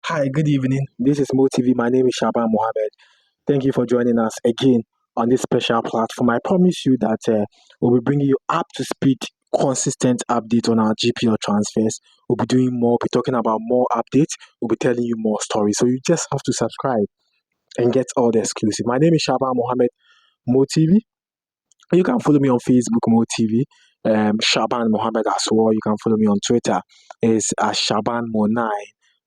Hi, good evening. This is Mo TV. My name is Shaban Mohammed. Thank you for joining us again on this special platform. I promise you that we'll be bringing you up to speed, consistent updates on our GPL transfers. We'll be doing more, we'll be talking about more updates, we'll be telling you more stories. So you just have to subscribe and get all the exclusive. My name is Shaban Mohammed, Mo TV. You can follow me on Facebook, Mo TV. Shaban Mohammed as well. You can follow me on Twitter. It's Shaban Mo9.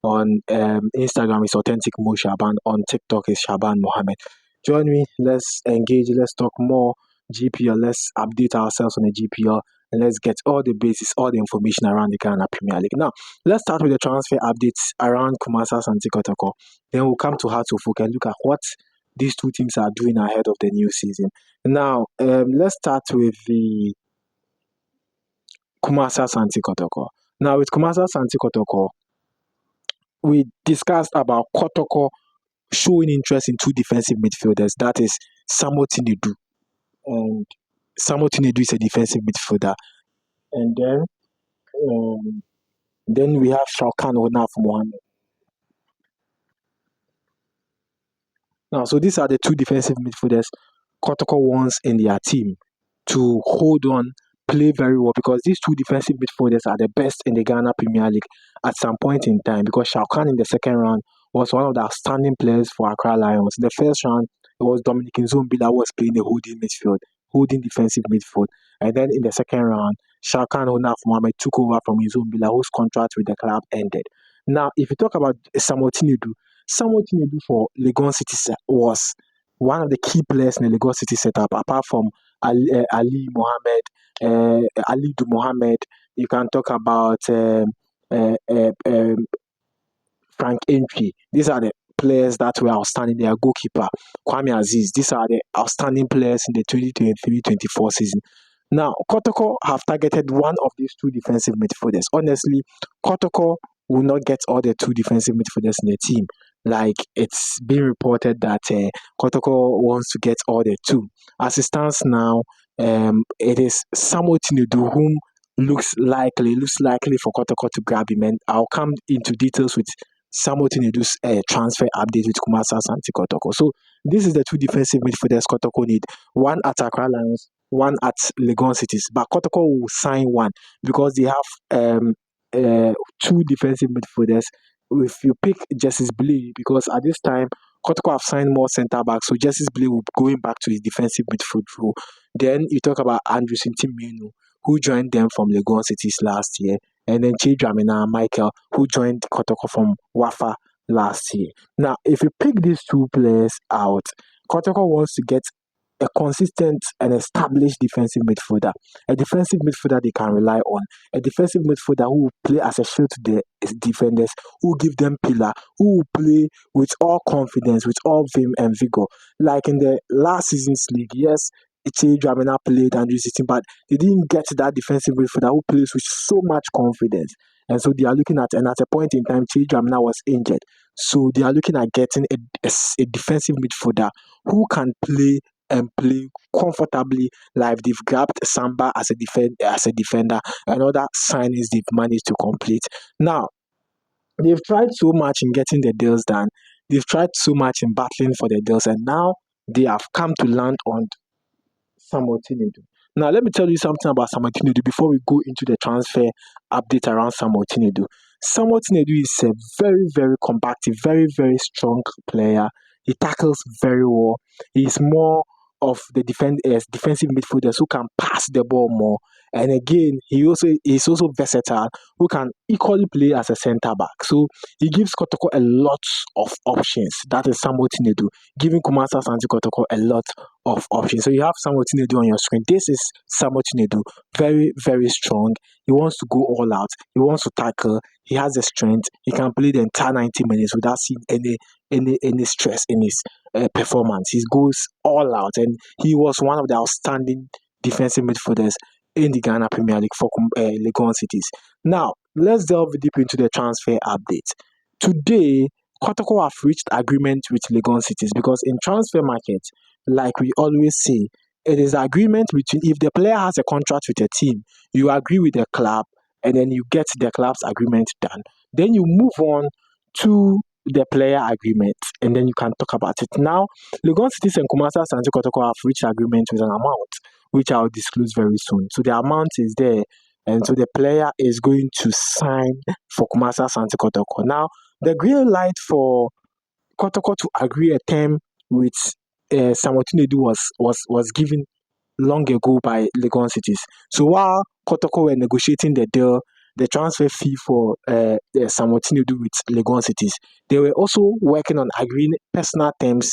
On Instagram, it's Authentic Mo Shaban. On TikTok, it's Shaban Mohammed. Join me. Let's engage. Let's talk more GPL. Let's update ourselves on the GPL. And let's get all the basis, all the information around the Ghana Premier League. Now, let's start with the transfer updates around Asante Kotoko. Then we'll come to Hearts-of-Oak and look at what these two teams are doing ahead of the new season. Now, let's start with the Asante Kotoko. Now, with Asante Kotoko, we discussed about Kotoko showing interest in two defensive midfielders. That is Samuel Tinedu. And Samuel Tinedu is a defensive midfielder. And then we have Shalkan Onaf Mohammed. Now, so these are the two defensive midfielders Kotoko wants in their team to hold on, play very well, because these two defensive midfielders are the best in the Ghana Premier League at some point in time, because Shalkan in the second round was one of the outstanding players for Accra Lions. In the first round, it was Dominic Nzombi that was playing the holding defensive midfield. And then in the second round, Shalkan Onaf Mohammed took over from Nzombila, whose contract with the club ended. Now, if you talk about Samuel Tinedu for Legon City was one of the key players in the Lagos City setup, apart from Ali Mohammed, Ali Du Mohammed. You can talk about Frank Entry. These are the players that were outstanding. Their goalkeeper, Kwame Aziz. These are the outstanding players in the 2023-24 season. Now, Kotoko have targeted one of these two defensive midfielders. Honestly, Kotoko will not get all the two defensive midfielders in the team. Like, it's been reported that Kotoko wants to get all the two. As it stands now, it is Samuel Tinedu whom looks likely for Kotoko to grab him. And I'll come into details with Samuel Tinedu's transfer update with Asante Kotoko. So this is the two defensive midfielders Kotoko need. One at Accra Lions, one at Legon Cities. But Kotoko will sign one because they have two defensive midfielders. If you pick Justice Blee, because at this time Kotoko have signed more centre backs, so Justice Blee will be going back to his defensive midfield role. Then you talk about Andrew Sintimenu, who joined them from Legon Cities last year, and then Chidramina Michael, who joined Kotoko from Wafa last year. Now, if you pick these two players out, Kotoko wants to get a consistent and established defensive midfielder, a defensive midfielder they can rely on, a defensive midfielder who will play as a shield to the defenders, who will give them pillar, who will play with all confidence, with all vim and vigor. Like in the last season's league, yes, Dramina played Andrew City, but they didn't get that defensive midfielder who plays with so much confidence. And so they are looking at, and at a point in time, Dramina was injured. So they are looking at getting a defensive midfielder who can play and play comfortably. Like they've grabbed Samba as a defender, and other signings they've managed to complete. Now, they've tried so much in getting the deals done. They've tried so much in battling for the deals, and now they have come to land on Samuel Tinedu. Now, let me tell you something about Samuel Tinedu before we go into the transfer update around Samuel Tinedu. Samuel Tinedu is a very, very combative, very, very strong player. He tackles very well. He's more of the defensive midfielders who can pass the ball more. And again, he's also versatile, who can equally play as a centre back. So he gives Kotoko a lot of options. That is Samuel Tinedu, giving Asante Kotoko a lot of options. So you have Samuel Tinedu on your screen. This is Samuel Tinedu, very, very strong. He wants to go all out. He wants to tackle. He has the strength. He can play the entire 90 minutes without seeing any stress in his performance. He goes all out, and he was one of the outstanding defensive midfielders in the Ghana Premier League for Legon Cities. Now, let's delve deep into the transfer update. Today, Kotoko have reached agreement with Legon Cities, because in transfer market, like we always say, it is agreement between, if the player has a contract with a team, you agree with the club, and then you get the club's agreement done. Then you move on to the player agreement, and then you can talk about it. Now, Legon Cities and Kumasi Asante Kotoko have reached agreement with an amount, which I'll disclose very soon. So the amount is there, and so the player is going to sign for Kumasi Asante Kotoko. Now, the green light for Kotoko to agree a term with Samuel Tinedu was given long ago by Legon Cities. So while Kotoko were negotiating the deal, the transfer fee for Samuel Tinedu with Legon Cities, they were also working on agreeing personal terms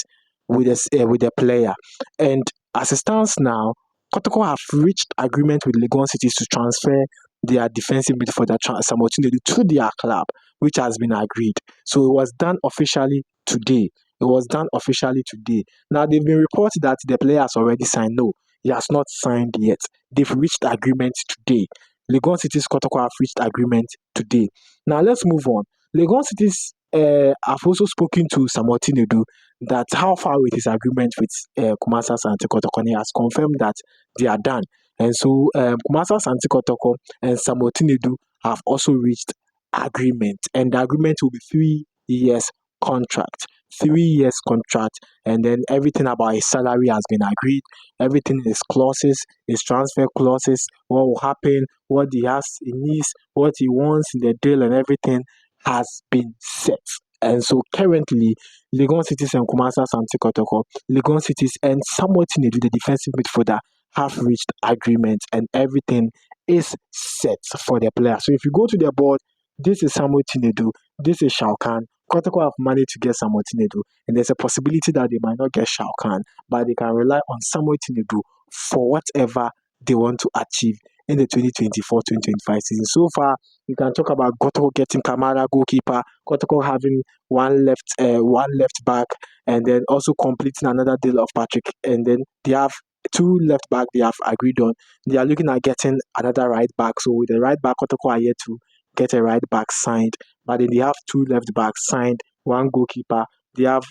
with the player. And as it stands now, Kotoko have reached agreement with Legon Cities to transfer their defensive midfielder Samuel Tinedu to their club, which has been agreed. So it was done officially today. It was done officially today. Now they've been reported that the player has already signed. No, he has not signed yet. They've reached agreement today. Legon Cities Kotoko have reached agreement today. Now let's move on. Legon Cities have also spoken to Samuel Tinedu that how far with his agreement with Kumasi Asante Kotoko, and he has confirmed that they are done. And so Kumasi Asante Kotoko and Samuel Tinedu have also reached agreement, and the agreement will be 3 years contract. 3 years contract, and then everything about his salary has been agreed. Everything, his clauses, his transfer clauses, what will happen, what he needs, what he wants in the deal, and everything has been set. And so currently, Legon Cities and Kumasi Asante Kotoko, Legon Cities and Samuel Tinedu, the defensive midfielder, have reached agreement, and everything is set for the player. So if you go to the board, this is Samuel Tinedu, this is Shao Kahn. Kotoko have managed to get Samuel Tinedu, and there's a possibility that they might not get Shao Kahn, but they can rely on Samuel Tinedu for whatever they want to achieve in the 2024-2025 season. So far, you can talk about Kotoko getting Kamara goalkeeper, Kotoko having one left back, and then also completing another deal of Patrick, and then they have two left back they have agreed on. They are looking at getting another right back. So with the right back, Kotoko are yet to get a right back signed, but then they have two left backs signed, one goalkeeper. They have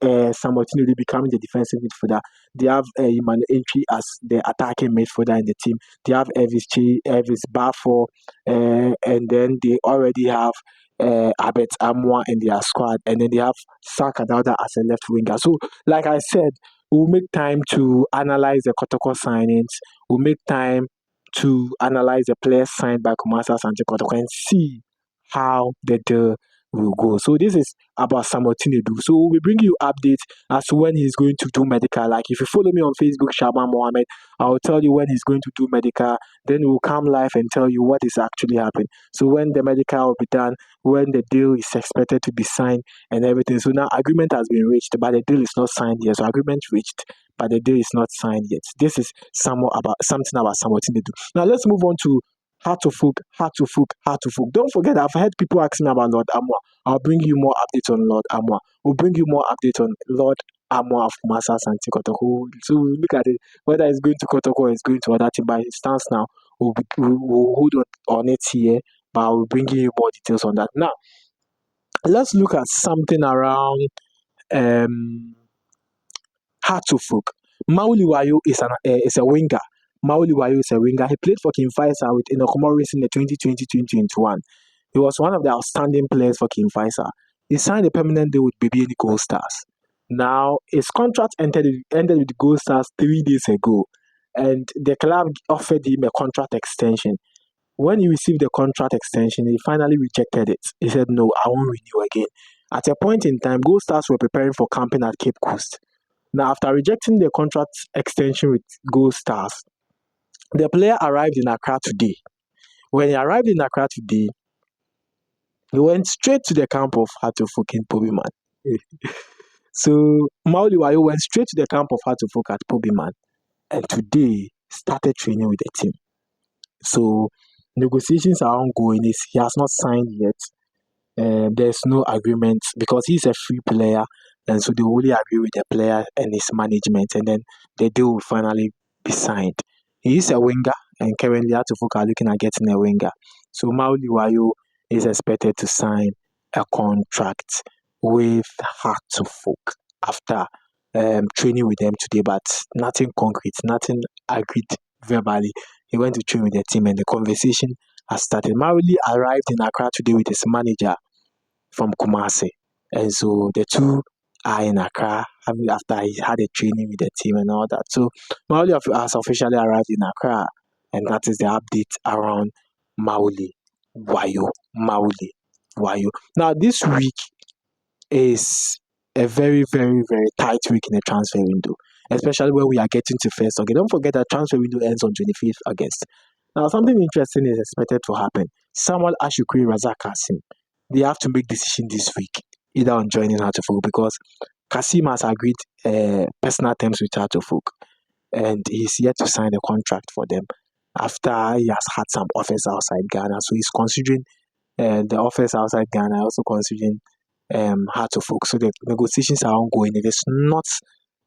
Samuel Tinedu becoming the defensive midfielder. They have Emmanuel Entry as the attacking midfielder in the team. They have Elvis Bafo, and then they already have Abet Amwa in their squad, and then they have Saka Dauda as a left winger. So, like I said, we'll make time to analyze the Kotoko signings. We'll make time to analyze the players signed by Kumasi Asante Kotoko and see how the deal will go. So this is about Samuel Tinedu. So we'll bring you updates as to when he's going to do medical. Like if you follow me on Facebook, Shaban Mohammed, I'll tell you when he's going to do medical. Then we'll come live and tell you what is actually happening. So when the medical will be done, when the deal is expected to be signed and everything. So now agreement has been reached, but the deal is not signed yet. So agreement reached, but the deal is not signed yet. This is something about Samuel Tinedu. Now let's move on to Hartlepool. Don't forget, I've heard people asking me about Lord Amwa. I'll bring you more updates on Lord Amwa. We'll bring you more updates on Lord Amwa of Kumasi Asante Kotoko. So look at it, whether it's going to Kotoko or it's going to other team. By stance now, we'll hold on it here, but I'll bring you more details on that. Now, let's look at something around Hartlepool. Mauliwayo is a winger. Mauliwayo is a winger. He played for King Faisal with Inokomoris in the 2020-2021. He was one of the outstanding players for King Faisal. He signed a permanent deal with BBN Gold Stars. Now, his contract ended with Gold Stars 3 days ago, and the club offered him a contract extension. When he received the contract extension, he finally rejected it. He said, "No, I won't renew again." At a point in time, Gold Stars were preparing for camping at Cape Coast. Now, after rejecting the contract extension with Gold Stars, the player arrived in Accra today. When he arrived in Accra today, he went straight to the camp of Hartlepool in Pobiman. So, Mauliwayo went straight to the camp of Hartlepool at Pobiman and today started training with the team. So, negotiations are ongoing. He has not signed yet. There's no agreement because he's a free player, and so they will only agree with the player and his management, and then the deal will finally be signed. He is a winger, and currently Hartlepool are looking at getting a winger. So Mauliwayo is expected to sign a contract with Hartlepool after training with them today, but nothing concrete, nothing agreed verbally. He went to train with the team, and the conversation has started. Mauli arrived in Accra today with his manager from Kumasi. And so the two are in Accra after he had a training with the team and all that. So Mauli has officially arrived in Accra, and that is the update around Mauli Wayo. Now this week is a very, very, very tight week in the transfer window, especially when we are getting to first. Okay, don't forget that transfer window ends on 25th August. Now, something interesting is expected to happen. Samuel Ashukri Razak Kasim, they have to make decision this week, either on joining Hartlepool, because Kasim has agreed personal terms with Hartlepool, and he's yet to sign a contract for them after he has had some offers outside Ghana. So he's considering the offers outside Ghana, also considering Hartlepool. So the negotiations are ongoing. It is not,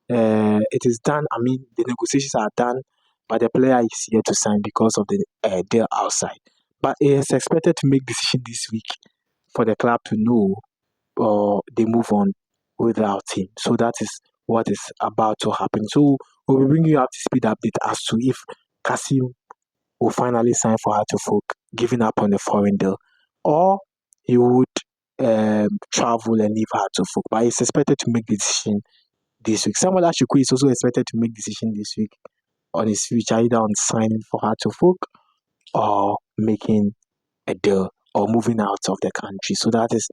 it is done. I mean, the negotiations are done, but the player is yet to sign because of the deal outside. But it is expected to make decision this week for the club to know or they move on without him. So that is what is about to happen. So we'll be bringing you up to speed update as to if Kasim will finally sign for Hartlepool, giving up on the foreign deal, or he would travel and leave Hartlepool. But he's expected to make the decision this week. Samuel Ashukwu is also expected to make decision this week on his future, either on signing for Hartlepool or making a deal or moving out of the country. So that is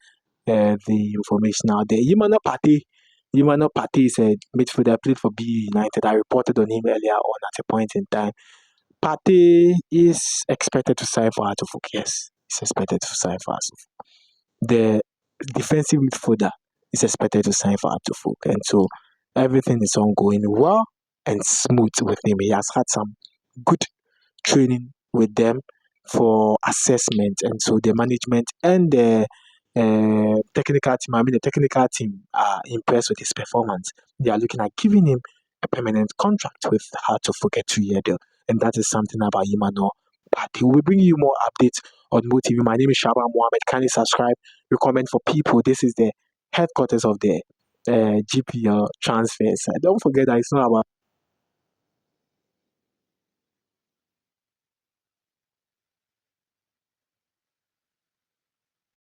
the information out there. Yimano Pate is a midfielder, played for BU United. I reported on him earlier on at a point in time. Pate is expected to sign for Hartlepool. Yes, he's expected to sign for Hartlepool. The defensive midfielder is expected to sign for Hartlepool. And so everything is ongoing well and smooth with him. He has had some good training with them for assessment, and so the management and the technical team, the technical team are impressed with his performance. They are looking at giving him a permanent contract with how to forget 2 year deal, and that is something about Imano. But he will bring you more updates on MoTV. My name is Shaba Mohammed. Kindly subscribe, recommend for people. This is the headquarters of the GPL transfers. Don't forget that it's not about